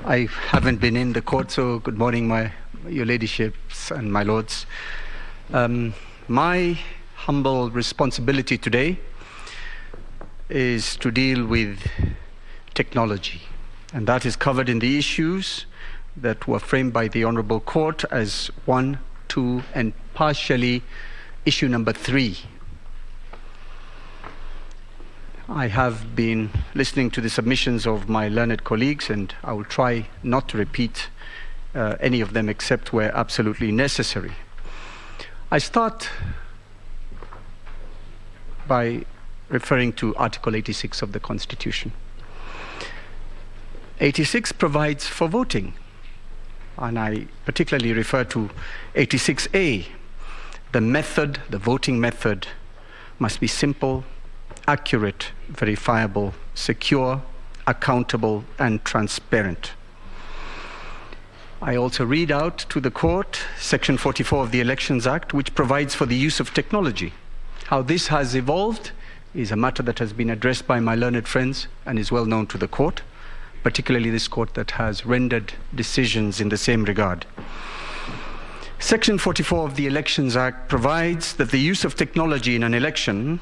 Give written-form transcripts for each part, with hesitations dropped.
I haven't been in the court, so good morning, your ladyships and my lords. My humble responsibility today is to deal with technology, and that is covered in the issues that were framed by the Honourable Court as 1, 2, and partially issue number 3. I have been listening to the submissions of my learned colleagues, and I will try not to repeat any of them except where absolutely necessary. I start by referring to Article 86 of the Constitution. 86 provides for voting, and I particularly refer to 86A. The method, the voting method, must be simple, accurate, verifiable, secure, accountable, and transparent. I also read out to the court Section 44 of the Elections Act, which provides for the use of technology. How this has evolved is a matter that has been addressed by my learned friends and is well known to the court, particularly this court that has rendered decisions in the same regard. Section 44 of the Elections Act provides that the use of technology in an election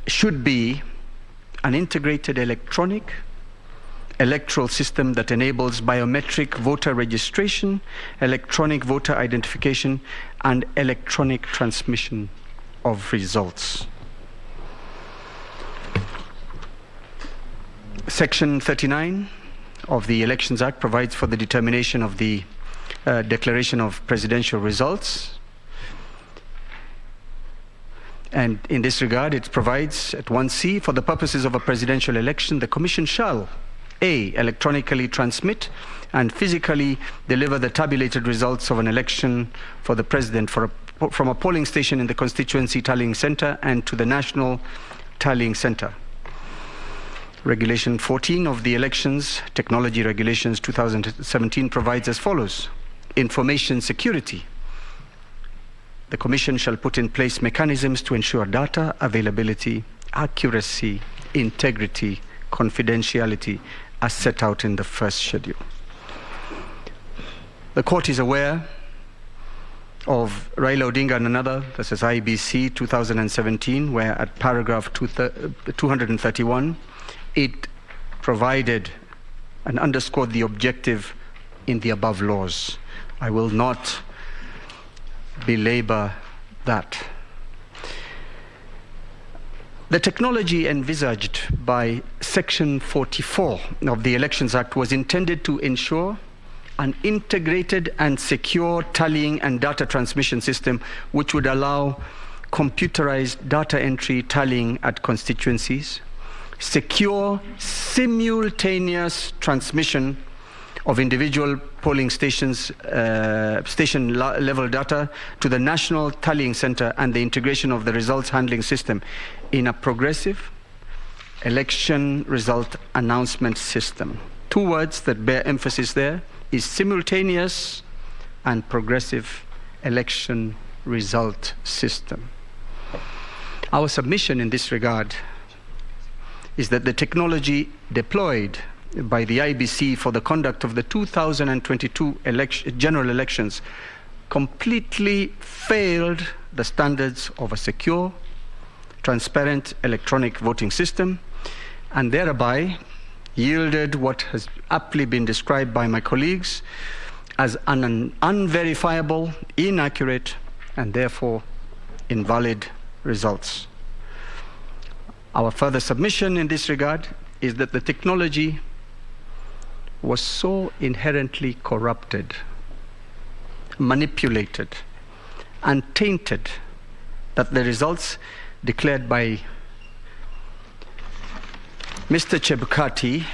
should be an integrated electronic electoral system that enables biometric voter registration, electronic voter identification, and electronic transmission of results. Section 39 of the Elections Act provides for the determination of the declaration of presidential results. And in this regard, it provides at 1C, for the purposes of a presidential election, the Commission shall, A, electronically transmit and physically deliver the tabulated results of an election for the president from a polling station in the constituency tallying center and to the national tallying center. Regulation 14 of the Elections Technology Regulations 2017 provides as follows. Information security. The Commission shall put in place mechanisms to ensure data availability, accuracy, integrity, confidentiality, as set out in the first schedule. The court is aware of Raila Odinga and another versus IEBC 2017, where at paragraph 231, it provided and underscored the objective in the above laws. I will not belabor that. The technology envisaged by Section 44 of the Elections Act was intended to ensure an integrated and secure tallying and data transmission system which would allow computerized data entry tallying at constituencies, secure simultaneous transmission of individual polling stations, station level data to the national tallying center, and the integration of the results handling system in a progressive election result announcement system. 2 words that bear emphasis there is simultaneous and progressive election result system. Our submission in this regard is that the technology deployed by the IEBC for the conduct of the 2022 general elections completely failed the standards of a secure, transparent electronic voting system, and thereby yielded what has aptly been described by my colleagues as an unverifiable, inaccurate, and therefore invalid results. Our further submission in this regard is that the technology was so inherently corrupted, manipulated, and tainted that the results declared by Mr. Chebukati,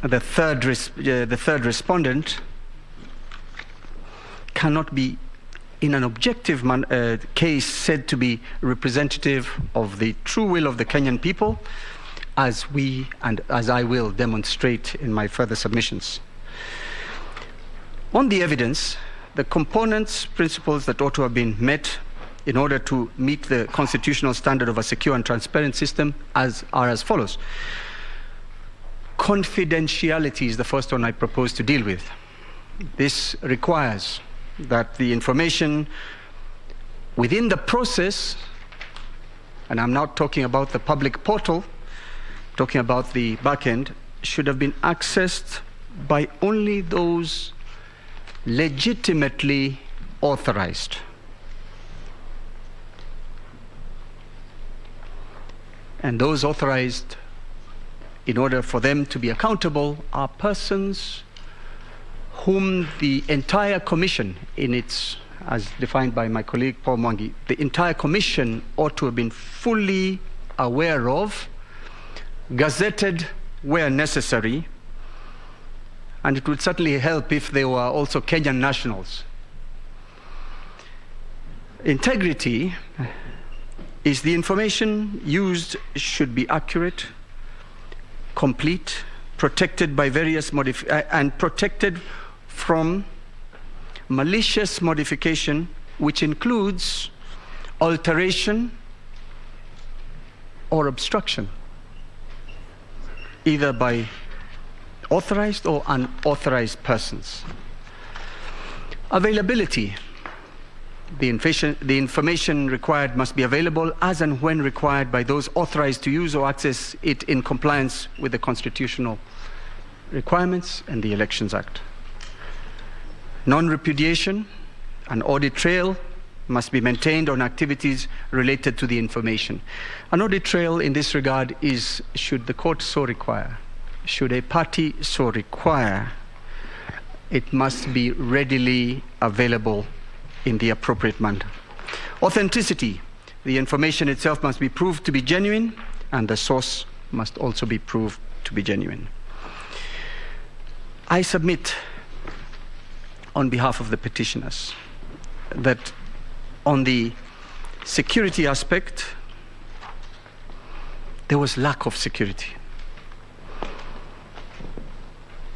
the third respondent, cannot be in an objective case said to be representative of the true will of the Kenyan people, as we and as I will demonstrate in my further submissions. On the evidence, the components, principles that ought to have been met in order to meet the constitutional standard of a secure and transparent system are as follows. Confidentiality is the first one I propose to deal with. This requires that the information within the process, and I'm not talking about the public portal, talking about the back end, should have been accessed by only those legitimately authorized. And those authorized, in order for them to be accountable, are persons whom the entire commission, in its, as defined by my colleague Paul Mwangi, the entire commission ought to have been fully aware of, gazetted where necessary, and it would certainly help if they were also Kenyan nationals. Integrity is the information used should be accurate, complete, protected by various and protected from malicious modification, which includes alteration or obstruction, either by authorized or unauthorized persons. Availability. The information required must be available as and when required by those authorized to use or access it in compliance with the constitutional requirements and the Elections Act. Non-repudiation. An audit trail must be maintained on activities related to the information. An audit trail in this regard is, should the court so require, should a party so require, it must be readily available in the appropriate manner. Authenticity. The information itself must be proved to be genuine, and the source must also be proved to be genuine. I submit on behalf of the petitioners that on the security aspect, there was lack of security.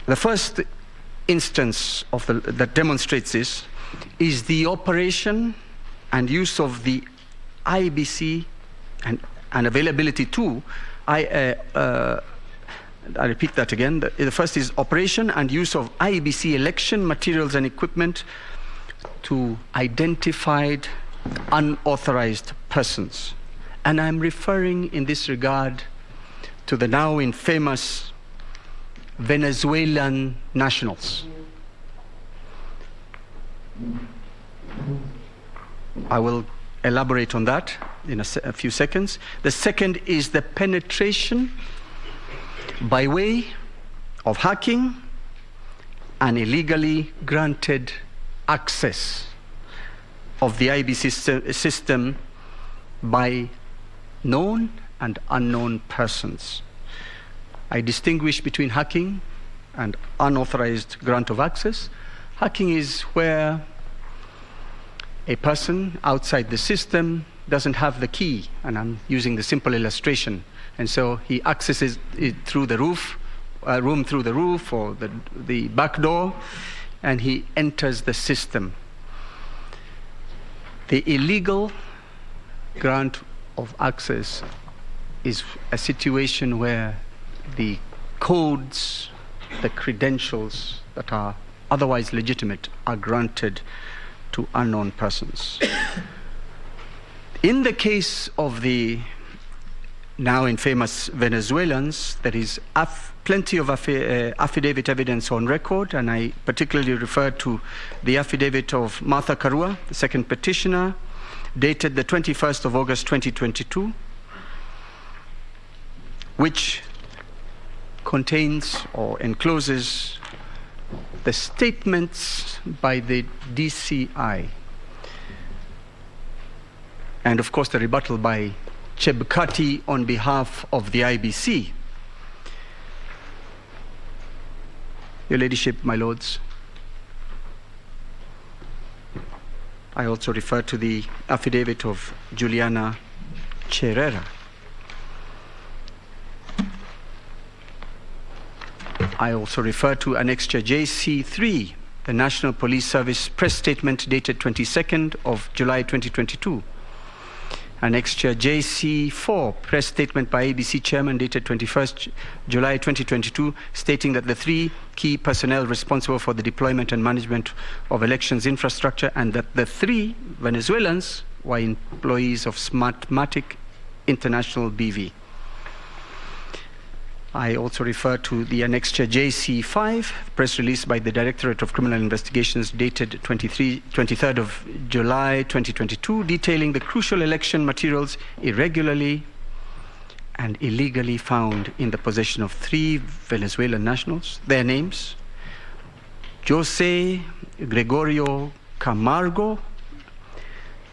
The first instance of that demonstrates this is the operation and use of the IEBC and availability to, I repeat that again. The first is operation and use of IEBC election materials and equipment to identified unauthorized persons. And I'm referring in this regard to the now infamous Venezuelan nationals. I will elaborate on that in a few seconds. The second is the penetration by way of hacking and illegally granted access of the IEBC system by known and unknown persons. I distinguish between hacking and unauthorized grant of access. Hacking is where a person outside the system doesn't have the key, and I'm using the simple illustration, and so he accesses it through the roof, room through the roof or the back door, and he enters the system. The illegal grant of access is a situation where the codes, the credentials that are otherwise legitimate are granted to unknown persons. In the case of the now infamous Venezuelans, there is plenty of affidavit evidence on record, and I particularly refer to the affidavit of Martha Karua, the second petitioner, dated the 21st of August 2022, which contains or encloses the statements by the DCI, and of course the rebuttal by Chebukati on behalf of the IEBC. Your Ladyship, my Lords, I also refer to the affidavit of Juliana Cherera. I also refer to Annexure JC3, the National Police Service press statement dated 22nd of July 2022, Annexure JC4, press statement by IEBC chairman dated 21st July 2022, stating that the 3 key personnel responsible for the deployment and management of elections infrastructure and that the 3 Venezuelans were employees of Smartmatic International BV. I also refer to the Annexure JC5, press release by the Directorate of Criminal Investigations dated 23rd of July 2022, detailing the crucial election materials irregularly and illegally found in the possession of 3 Venezuelan nationals. Their names: Jose Gregorio Camargo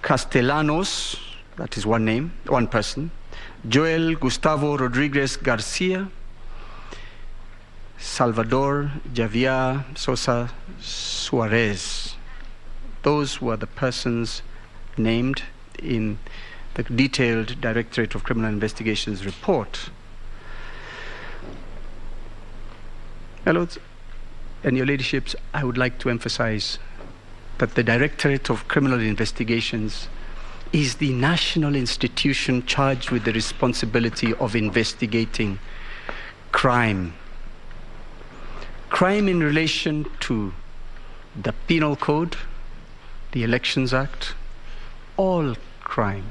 Castellanos, that is one name, one person; Joel Gustavo Rodriguez Garcia; Salvador Javier Sosa Suarez. Those were the persons named in the detailed Directorate of Criminal Investigations report. My Lords and Your Ladyships, I would like to emphasize that the Directorate of Criminal Investigations is the national institution charged with the responsibility of investigating crime. Crime in relation to the Penal Code, the Elections Act, all crime.